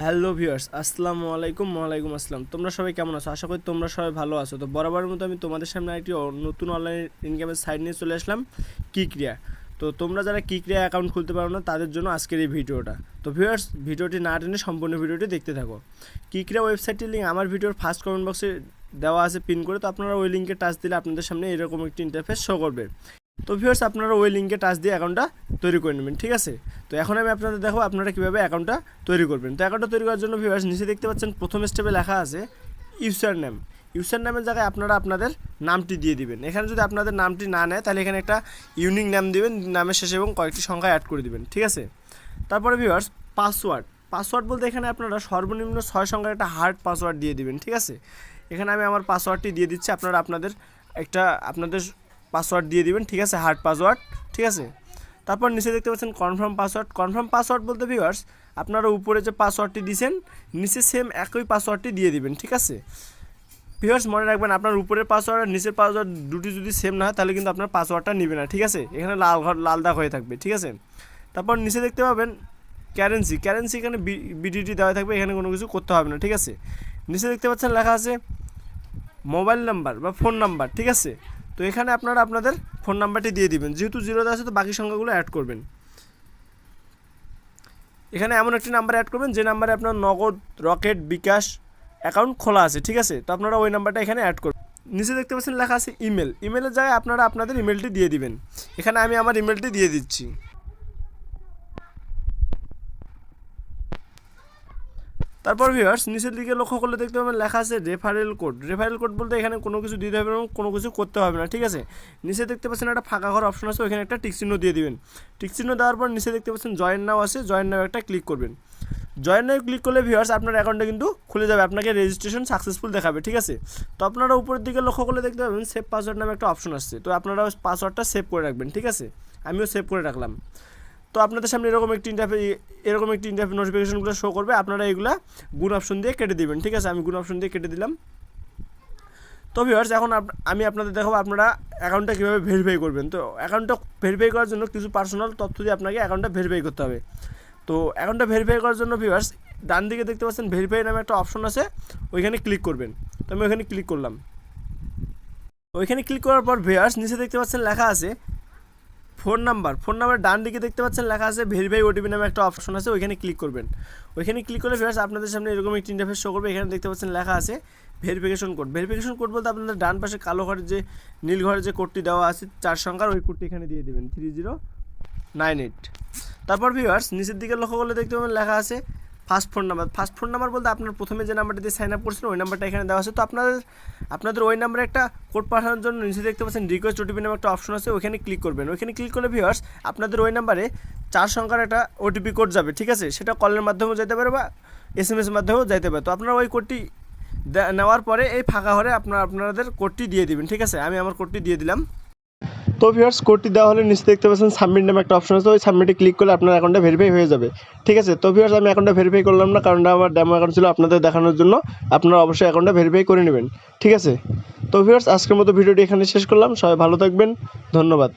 Hello viewers, আসসালামু আলাইকুম। ওয়ালাইকুম আসসালাম। তোমরা সবাই কেমন আছো? আশা করি তোমরা সবাই ভালো আছো। তো বরাবরের মতো আমি তোমাদের সামনে একটি নতুন অনলাইন ইনকামের সাইট নিয়ে চলে আসলাম, কিক্রিয়া। তো তোমরা যারা কিক্রিয়া অ্যাকাউন্ট খুলতে পারো না তাদের জন্য আজকের এই ভিডিওটা। তো ভিউয়ার্স, ভিডিওটি না টেনে সম্পূর্ণ ভিডিওটি দেখতে থাকো। কিক্রিয়া ওয়েবসাইটের লিঙ্ক আমার ভিডিওর ফার্স্ট কমেন্ট বক্সে দেওয়া আছে পিন করে। তো আপনারা ওই লিঙ্কে টাচ দিলে আপনাদের সামনে এরকম একটি ইন্টারফেস শো করবে। তো ভিউয়ার্স, আপনারা ওই লিঙ্কে টাচ দিয়ে অ্যাকাউন্টটা তৈরি করে নেবেন, ঠিক আছে? তো এখন আমি আপনাদের দেখাবো আপনারা কীভাবে অ্যাকাউন্টটা তৈরি করবেন। তো অ্যাকাউন্টটা তৈরি করার জন্য ভিউয়ার্স, নিচে দেখতে পাচ্ছেন প্রথম স্টেপে লেখা আছে ইউজার নেম। ইউজার নেমের জায়গায় আপনারা আপনাদের নামটি দিয়ে দিবেন। এখানে যদি আপনাদের নামটি না নেয় তাহলে এখানে একটা ইউনিক নাম দিবেন, নামের শেষে এবং কয়েকটি সংখ্যা অ্যাড করে দিবেন, ঠিক আছে? তারপরে ভিউয়ার্স, পাসওয়ার্ড বলতে এখানে আপনারা সর্বনিম্ন 6 সংখ্যার একটা হার্ড পাসওয়ার্ড দিয়ে দিবেন, ঠিক আছে? এখানে আমি আমার পাসওয়ার্ডটি দিয়ে দিচ্ছি, আপনারা আপনাদের পাসওয়ার্ড দিয়ে দিবেন, ঠিক আছে? হার্ড পাসওয়ার্ড, ঠিক আছে? তারপর নিচে দেখতে পাচ্ছেন কনফার্ম পাসওয়ার্ড বলতে ভিউয়ার্স, আপনারা উপরে যে পাসওয়ার্ডটি দিয়েছেন নিচে সেম একই পাসওয়ার্ডটি দিয়ে দিবেন, ঠিক আছে? ভিউয়ার্স, মনে রাখবেন আপনার উপরের পাসওয়ার্ড আর নিচের পাসওয়ার্ড দুটি যদি সেম না হয় তাহলে কিন্তু আপনার পাসওয়ার্ডটা নেবে না, ঠিক আছে? এখানে লাল দাগ হয়ে থাকবে, ঠিক আছে? তারপর নিচে দেখতে পাবেন কারেন্সি এখানে বিডিটি দেওয়া থাকবে, এখানে কোনো কিছু করতে হবে না, ঠিক আছে? নিচে দেখতে পাচ্ছেন লেখা আছে মোবাইল নাম্বার বা ফোন নাম্বার, ঠিক আছে? তো এখানে আপনারা আপনাদের ফোন নাম্বারটি দিয়ে দিবেন, যেহেতু জিরোতে আছে তো বাকি সংখ্যাগুলো অ্যাড করবেন। এখানে এমন একটি নাম্বার অ্যাড করবেন যে নাম্বারে আপনার নগদ, রকেট, বিকাশ অ্যাকাউন্ট খোলা আছে, ঠিক আছে? তো আপনারা ওই নাম্বারটা এখানে অ্যাড করবেন। নিচে দেখতে পাচ্ছেন লেখা আছে ইমেলের জায়গায় আপনারা আপনাদের ইমেলটি দিয়ে দিবেন। এখানে আমি আমার ইমেলটি দিয়ে দিচ্ছি। তারপর ভিউয়ার্স, নিচের দিকে লক্ষ্য করলে দেখতে পাবেন লেখা আছে রেফারেল কোড বলতে এখানে কোনো কিছু দিতে হবে না, কোনো কিছু করতে হবে না, ঠিক আছে? নিচে দেখতে পাচ্ছেন একটা ফাঁকা ঘর অপশন আছে, ওইখানে একটা টিকচিহ্ন দিয়ে দিবেন। টিকচিহ্ন দেওয়ার পর নিচে দেখতে পাচ্ছেন জয়েন নাও আছে, জয়েন নাও একটা ক্লিক করবেন। জয়েন নাও ক্লিক করলে ভিউয়ার্স আপনার অ্যাকাউন্টটা কিন্তু খুলে যাবে, আপনাকে রেজিস্ট্রেশন সাকসেসফুল দেখাবে, ঠিক আছে? তো আপনারা উপরের দিকে লক্ষ্য করলে দেখতে পাবেন সেভ পাসওয়ার্ড নামে একটা অপশন আসছে, তো আপনারা পাসওয়ার্ডটা সেভ করে রাখবেন, ঠিক আছে? আমিও সেভ করে রাখলাম। তো আপনাদের সামনে এরকম একটি ইন্টারফেস নোটিফিকেশনগুলো শো করবে, আপনারা এগুলা গুণ অপশন দিয়ে কেটে দিবেন, ঠিক আছে? আমি গুণ অপশন দিয়ে কেটে দিলাম। তো ভিউয়ার্স, এখন আমি আপনাদের দেখাবো আপনারা অ্যাকাউন্টটা কীভাবে ভেরিফাই করবেন। তো অ্যাকাউন্টটা ভেরিফাই করার জন্য কিছু পার্সোনাল তথ্য দিয়ে আপনাকে অ্যাকাউন্টটা ভেরিফাই করতে হবে। তো অ্যাকাউন্টটা ভেরিফাই করার জন্য ভিউয়ার্স, ডান দিকে দেখতে পাচ্ছেন ভেরিফাই নামে একটা অপশন আছে, ওইখানে ক্লিক করবেন। তো আমি ওইখানে ক্লিক করলাম। ওইখানে ক্লিক করার পর ভিউয়ার্স, নিচে দেখতে পাচ্ছেন লেখা আছে ফোন নাম্বার ডান দিকে দেখতে পাচ্ছেন লেখা আছে ভেরিফাই ওটিপি নামে একটা অপশন আছে, ওইখানে ক্লিক করবেন। ওইখানে ক্লিক করলে ভিউয়ার্স আপনাদের সামনে এরকম একটি ইন্টারফেস শো করবে। এখানে দেখতে পাচ্ছেন লেখা আছে ভেরিফিকেশন কোড বলতে আপনাদের ডান পাশে কালো ঘরের যে নীল ঘরের যে কোডটি দেওয়া আছে 4 সংখ্যার, ওই কোডটি এখানে দিয়ে দেবেন 3098। তারপর ভিউয়ার্স, নিচের দিকে লক্ষ্য করলে দেখতে পাবেন লেখা আছে ফার্স্ট ফোন নাম্বার বলতে আপনার প্রথমে যে নাম্বারটা দিয়ে সাইন আপ করছিলেন ওই নাম্বারটা এখানে দেওয়া আছে। তো আপনাদের ওই নাম্বারে একটা কোড পাঠানোর জন্য নিচে দেখতে পাচ্ছেন রিকোয়েস্ট ওটিপি নামে একটা অপশন আছে, ওইখানে ক্লিক করবেন। ওইখানে ক্লিক করলে ভিউয়ার্স আপনাদের ওই নাম্বারে 4 সংখ্যার একটা ওটিপি কোড যাবে, ঠিক আছে? সেটা কলের মাধ্যমেও যেতে পারে বা SMS এর মাধ্যমেও যেতে পারে। তো আপনারা ওই কোডটি নেওয়ার পরে এই ফাঁকা ঘরে আপনাদের কোডটি দিয়ে দিবেন, ঠিক আছে? আমি আমার কোডটি দিয়ে দিলাম। তো ভিউয়ার্স, কোডটি দেওয়া হলে নিচে দেখতে পাচ্ছেন সাবমিট নামে একটা অপশন আছে, ওই সাবমিটে ক্লিক করলে আপনার অ্যাকাউন্টটা ভেরিফাই হয়ে যাবে, ঠিক আছে? তো ভিউয়ার্স, আমি অ্যাকাউন্টটা ভেরিফাই করলাম না, কারণ আমার ডেমো অ্যাকাউন্ট ছিল আপনাদের দেখানোর জন্য। আপনারা অবশ্যই অ্যাকাউন্টটা ভেরিফাই করে নেবেন, ঠিক আছে? তো ভিউয়ার্স, আজকের মতো ভিডিওটি এখানে শেষ করলাম। সবাই ভালো থাকবেন, ধন্যবাদ।